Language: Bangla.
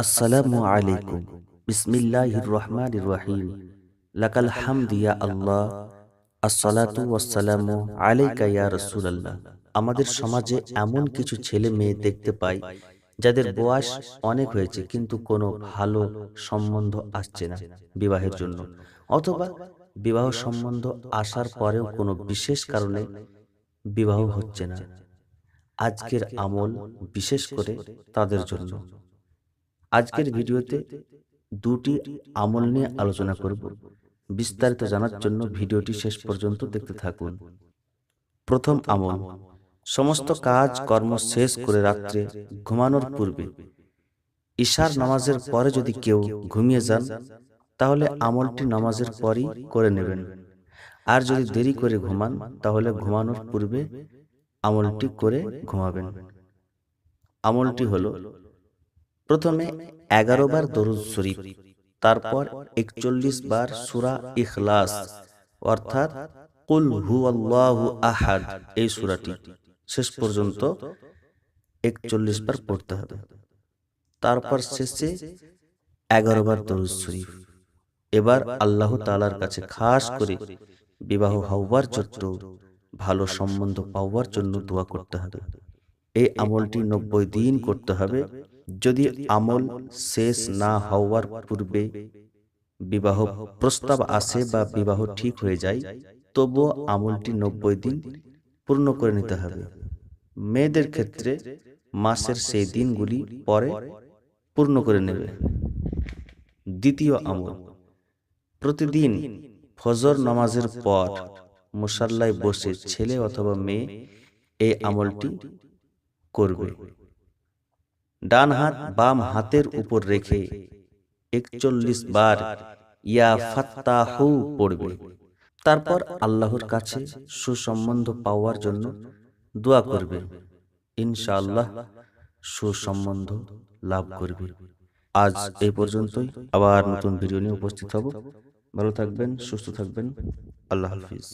আসসালামু আলাইকুম। বিসমিল্লাহির রহমানির রহিম। লাকাল হামদ ইয়া আল্লাহ। আসসালাতু ওয়াসসালামু আলাইকা ইয়া রাসূলুল্লাহ। আমাদের সমাজে এমন কিছু ছেলে মেয়ে দেখতে পাই যাদের বয়স অনেক হয়েছে কিন্তু কোনো ভালো সম্বন্ধ আসছে না বিবাহের জন্য, অথবা বিবাহ সম্বন্ধ আসার পরেও কোনো বিশেষ কারণে বিবাহ হচ্ছে না। আজকের আমল বিশেষ করে তাদের জন্য। আজকের ভিডিওতে দুটি আমল নিয়ে আলোচনা করব। বিস্তারিত জানার জন্য ভিডিওটি শেষ পর্যন্ত দেখতে থাকুন। প্রথম আমল, সমস্ত কাজ কর্ম শেষ করে রাত্রে ঘুমানোর পূর্বে ঈশার নামাজের পরে যদি কেউ ঘুমিয়ে যান, তাহলে আমলটি নামাজের পরই করে নেবেন। আর যদি দেরি করে ঘুমান, তাহলে ঘুমানোর পূর্বে আমলটি করে ঘুমাবেন। আমলটি হলো, প্রথমে 11 বার দরুদ শরীফ, তারপর 41 বার সূরা ইখলাস অর্থাৎ কুল হুয়াল্লাহু আহাদ, এই সূরাটি শেষ পর্যন্ত 41 বার পড়তে হবে। তারপর শেষে 11 বার দরুদ শরীফ। এবার আল্লাহ তাআলার কাছে খাস করে বিবাহ হওয়ার জন্য, ভালো সম্বন্ধ পাওয়ার জন্য দোয়া করতে হবে। এই আমলটি 90 দিন করতে হবে। যদি আমল শেষ না হওয়ার পূর্বে বিবাহ প্রস্তাব আসে বা বিবাহ ঠিক হয়ে যায়, তবুও আমলটি 90 দিন পূর্ণ করে নিতে হবে। মেয়েদের ক্ষেত্রে মাসের সেই দিনগুলি পরে পূর্ণ করে নেবে। দ্বিতীয় আমল, প্রতিদিন ফজর নামাজের পর মুসাল্লায় বসে ছেলে অথবা মেয়ে এই আমলটি করবে। ডান হাত বাম হাতের উপর রেখে 41 বার ইয়া ফাত্তাহু পড়বে। তারপর আল্লাহর কাছে সুসম্বন্ধ পাওয়ার জন্য দোয়া করবে। ইনশাআল্লাহ সুসম্বন্ধ লাভ করবে। আজ এই পর্যন্তই। আবার নতুন ভিডিও নিয়ে উপস্থিত হব। ভালো থাকবেন, সুস্থ থাকবেন। আল্লাহ হাফিজ।